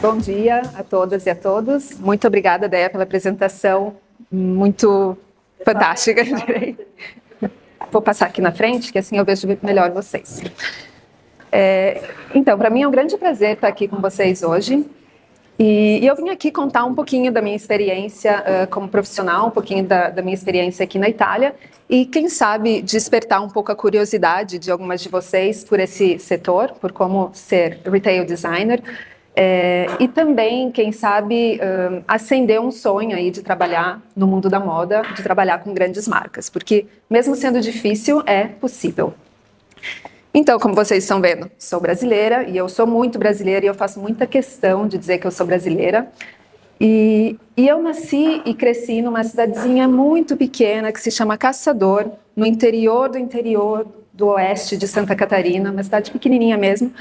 Bom dia a todas e a todos. Muito obrigada, Déia, pela apresentação muito fantástica. Vou passar aqui na frente, que assim eu vejo melhor vocês. Então, para mim é um grande prazer estar aqui com vocês hoje. E eu vim aqui contar um pouquinho da minha experiência como profissional, um pouquinho da minha experiência aqui na Itália e, quem sabe, despertar um pouco a curiosidade de algumas de vocês por esse setor, por como ser retail designer. E também, quem sabe, acender um sonho aí de trabalhar no mundo da moda, de trabalhar com grandes marcas, porque mesmo sendo difícil, é possível. Então, como vocês estão vendo, sou brasileira e eu sou muito brasileira e eu faço muita questão de dizer que eu sou brasileira. E eu nasci e cresci numa cidadezinha muito pequena que se chama Caçador, no interior do oeste de Santa Catarina, uma cidade pequenininha mesmo.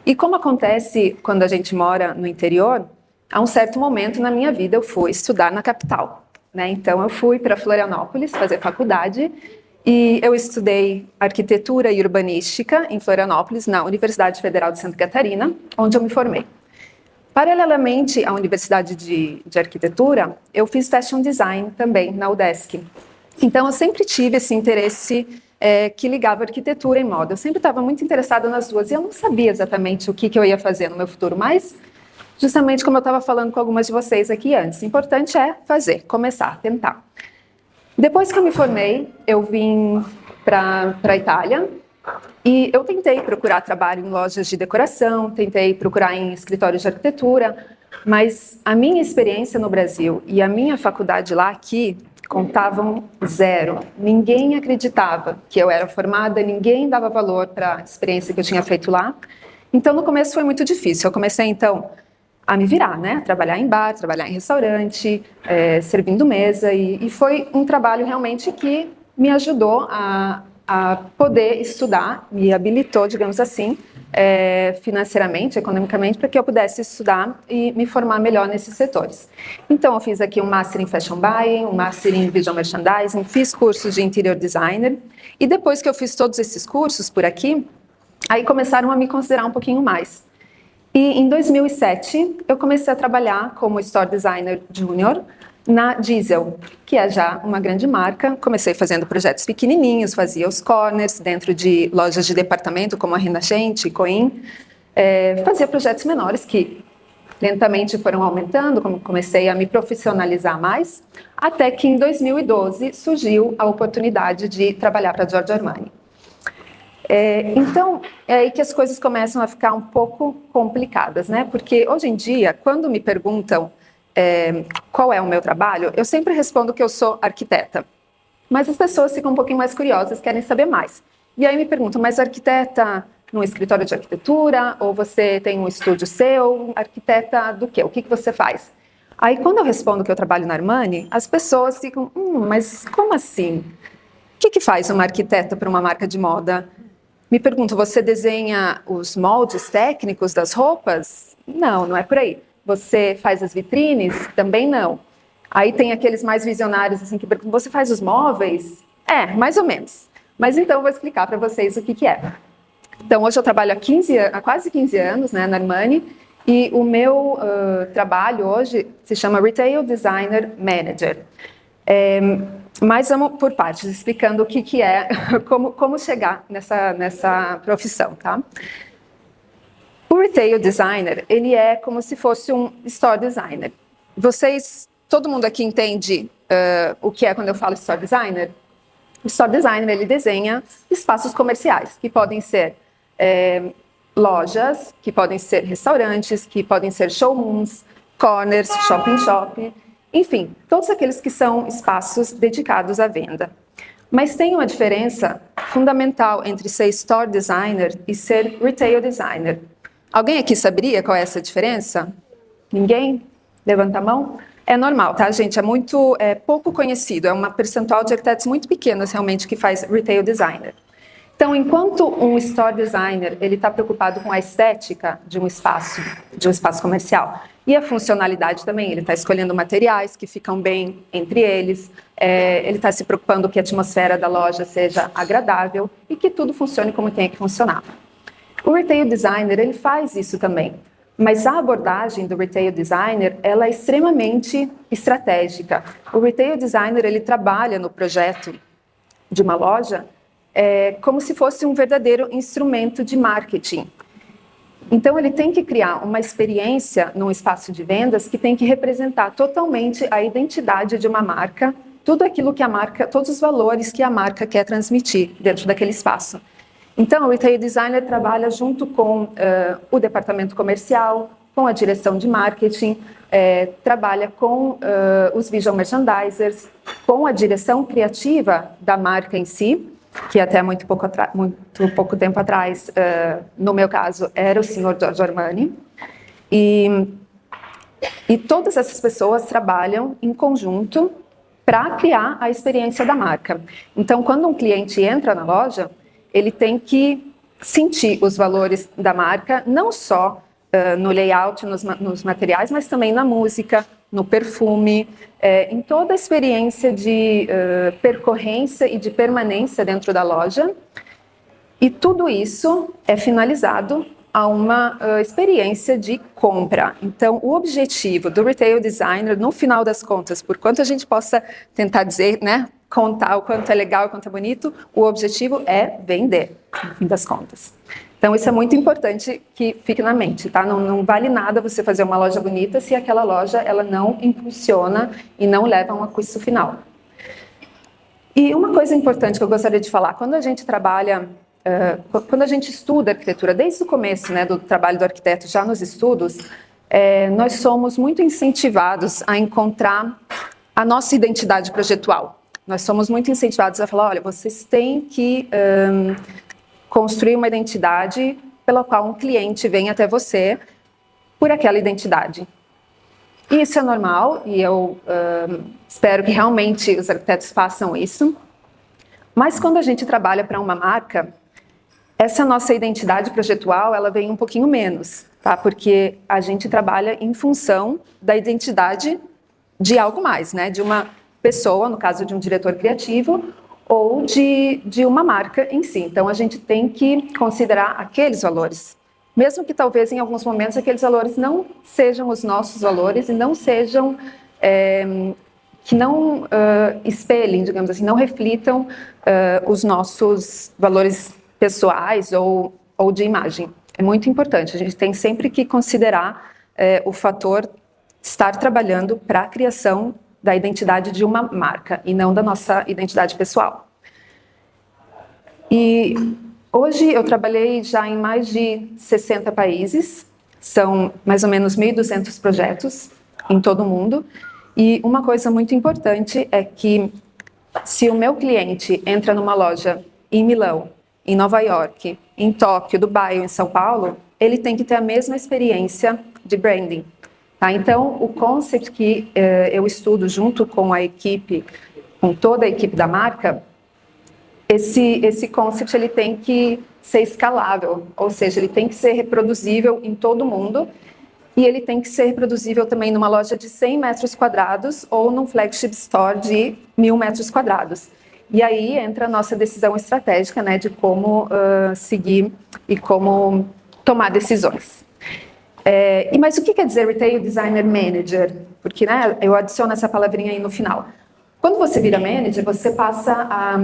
E como acontece quando a gente mora no interior, a um certo momento na minha vida eu fui estudar na capital, né? Então eu fui para Florianópolis fazer faculdade e eu estudei arquitetura e urbanística em Florianópolis, na Universidade Federal de Santa Catarina, onde eu me formei. Paralelamente à Universidade de Arquitetura, eu fiz fashion design também na UDESC. Então eu sempre tive esse interesse que ligava arquitetura e moda. Eu sempre estava muito interessada nas duas e eu não sabia exatamente o que eu ia fazer no meu futuro, mas justamente como eu estava falando com algumas de vocês aqui antes, o importante é fazer, começar, tentar. Depois que eu me formei, eu vim para a Itália e eu tentei procurar trabalho em lojas de decoração, tentei procurar em escritórios de arquitetura, mas a minha experiência no Brasil e a minha faculdade lá aqui contavam zero. Ninguém acreditava que eu era formada, ninguém dava valor para a experiência que eu tinha feito lá. Então, no começo foi muito difícil. Eu comecei, então, a me virar, né? Trabalhar em bar, trabalhar em restaurante, servindo mesa. E foi um trabalho realmente que me ajudou a poder estudar, me habilitou, digamos assim, financeiramente, economicamente, para que eu pudesse estudar e me formar melhor nesses setores. Então, eu fiz aqui um Master em Fashion Buying, um Master em Visual Merchandising, fiz cursos de Interior Designer, e depois que eu fiz todos esses cursos por aqui, aí começaram a me considerar um pouquinho mais. E em 2007, eu comecei a trabalhar como Store Designer Júnior na Diesel, que é já uma grande marca. Comecei fazendo projetos pequenininhos, fazia os corners dentro de lojas de departamento, como a Rinascente e Coin. Fazia projetos menores que lentamente foram aumentando, como comecei a me profissionalizar mais, até que em 2012 surgiu a oportunidade de trabalhar para a Giorgio Armani. Então, é aí que as coisas começam a ficar um pouco complicadas, né? Porque hoje em dia, quando me perguntam qual é o meu trabalho, eu sempre respondo que eu sou arquiteta. Mas as pessoas ficam um pouquinho mais curiosas, querem saber mais. E aí me perguntam, mas arquiteta num escritório de arquitetura? Ou você tem um estúdio seu? Arquiteta do quê? O que você faz? Aí quando eu respondo que eu trabalho na Armani, as pessoas ficam, mas como assim? O que faz uma arquiteta para uma marca de moda? Me pergunto, você desenha os moldes técnicos das roupas? Não, não é por aí. Você faz as vitrines? Também não. Aí tem aqueles mais visionários assim que perguntam, você faz os móveis? Mais ou menos. Mas então eu vou explicar para vocês o que é. Então hoje eu trabalho há quase 15 anos, né, na Armani, e o meu trabalho hoje se chama Retail Designer Manager. Mas vamos por partes, explicando o que é, como chegar nessa profissão, tá? O retail designer, ele é como se fosse um store designer. Todo mundo aqui entende o que é quando eu falo store designer? O store designer, ele desenha espaços comerciais, que podem ser lojas, que podem ser restaurantes, que podem ser showrooms, corners, shop. Enfim, todos aqueles que são espaços dedicados à venda. Mas tem uma diferença fundamental entre ser store designer e ser retail designer. Alguém aqui saberia qual é essa diferença? Ninguém? Levanta a mão. É normal, tá, gente? É pouco conhecido, é uma percentual de arquitetos muito pequenas, realmente, que faz retail designer. Então, enquanto um store designer ele está preocupado com a estética de um espaço comercial e a funcionalidade também, ele está escolhendo materiais que ficam bem entre eles, ele está se preocupando que a atmosfera da loja seja agradável e que tudo funcione como tem que funcionar. O retail designer ele faz isso também, Mas a abordagem do Retail Designer, ela é extremamente estratégica. O Retail Designer, ele trabalha no projeto de uma loja como se fosse um verdadeiro instrumento de marketing. Então, ele tem que criar uma experiência num espaço de vendas que tem que representar totalmente a identidade de uma marca, tudo aquilo que a marca, todos os valores que a marca quer transmitir dentro daquele espaço. Então, o Retail Designer trabalha junto com o departamento comercial, com a direção de marketing, trabalha com os visual merchandisers, com a direção criativa da marca em si, que até muito pouco tempo atrás, no meu caso, era o senhor Giorgio Armani. E todas essas pessoas trabalham em conjunto para criar a experiência da marca. Então, quando um cliente entra na loja, ele tem que sentir os valores da marca, não só no layout, nos materiais, mas também na música, no perfume, em toda a experiência de percorrência e de permanência dentro da loja. E tudo isso é finalizado a uma experiência de compra. Então, o objetivo do Retail Designer, no final das contas, por quanto a gente possa tentar dizer, né, contar o quanto é legal, o quanto é bonito, o objetivo é vender, no fim das contas. Então, isso é muito importante que fique na mente, tá? Não vale nada você fazer uma loja bonita se aquela loja ela não impulsiona e não leva a um custo final. E uma coisa importante que eu gostaria de falar, quando a gente trabalha, quando a gente estuda arquitetura, desde o começo, né, do trabalho do arquiteto, já nos estudos, nós somos muito incentivados a encontrar a nossa identidade projetual. Nós somos muito incentivados a falar, olha, vocês têm que construir uma identidade pela qual um cliente vem até você por aquela identidade. E isso é normal, e eu espero que realmente os arquitetos façam isso. Mas quando a gente trabalha para uma marca, essa nossa identidade projetual, ela vem um pouquinho menos, tá? Porque a gente trabalha em função da identidade de algo mais, né? De uma pessoa, no caso de um diretor criativo, ou de uma marca em si. Então, a gente tem que considerar aqueles valores. Mesmo que talvez em alguns momentos aqueles valores não sejam os nossos valores e não sejam, que não espelhem, digamos assim, não reflitam os nossos valores pessoais ou de imagem. É muito importante, a gente tem sempre que considerar o fator estar trabalhando para a criação da identidade de uma marca e não da nossa identidade pessoal. E hoje eu trabalhei já em mais de 60 países, são mais ou menos 1.200 projetos em todo o mundo, e uma coisa muito importante é que se o meu cliente entra numa loja em Milão, em Nova York, em Tóquio, Dubai ou em São Paulo, ele tem que ter a mesma experiência de branding. Tá? Então, o concept que eu estudo junto com a equipe, com toda a equipe da marca, esse concept ele tem que ser escalável, ou seja, ele tem que ser reproduzível em todo mundo e ele tem que ser reproduzível também numa loja de 100 metros quadrados ou num flagship store de 1.000 metros quadrados. E aí entra a nossa decisão estratégica, né, de como seguir e como tomar decisões. Mas o que quer dizer Retail Designer Manager? Porque, né, eu adiciono essa palavrinha aí no final. Quando você vira manager, você passa a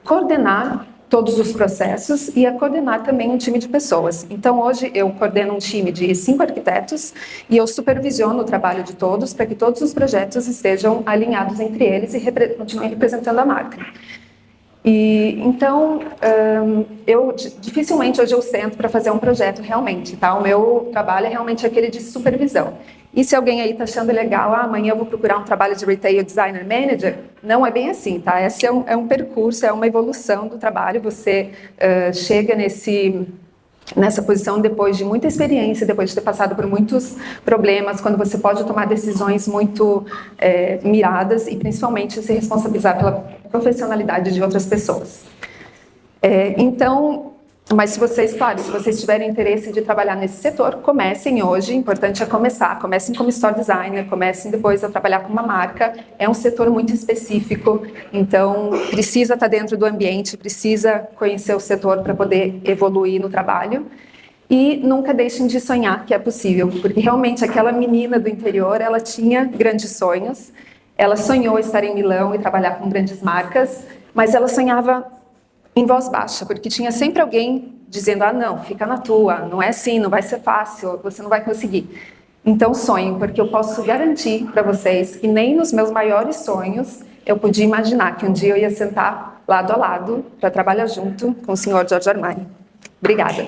coordenar todos os processos e a coordenar também um time de pessoas. Então, hoje eu coordeno um time de 5 arquitetos e eu supervisiono o trabalho de todos para que todos os projetos estejam alinhados entre eles e continuem representando a marca. E então, dificilmente hoje eu sento para fazer um projeto realmente, tá? O meu trabalho é realmente aquele de supervisão. E se alguém aí está achando legal, amanhã eu vou procurar um trabalho de Retail Designer Manager, não é bem assim, tá? Esse é um percurso, é uma evolução do trabalho, você chega nessa posição depois de muita experiência, depois de ter passado por muitos problemas, quando você pode tomar decisões muito miradas e principalmente se responsabilizar pela profissionalidade de outras pessoas. Então, mas se vocês tiverem interesse de trabalhar nesse setor, comecem hoje, importante é começar, comecem como store designer, comecem depois a trabalhar com uma marca, é um setor muito específico, então precisa estar dentro do ambiente, precisa conhecer o setor para poder evoluir no trabalho. E nunca deixem de sonhar que é possível, porque realmente aquela menina do interior, ela tinha grandes sonhos, ela sonhou estar em Milão e trabalhar com grandes marcas, mas ela sonhava em voz baixa, porque tinha sempre alguém dizendo, ah não, fica na tua, não é assim, não vai ser fácil, você não vai conseguir. Então sonhem, porque eu posso garantir para vocês que nem nos meus maiores sonhos eu podia imaginar que um dia eu ia sentar lado a lado para trabalhar junto com o senhor Giorgio Armani. Obrigada.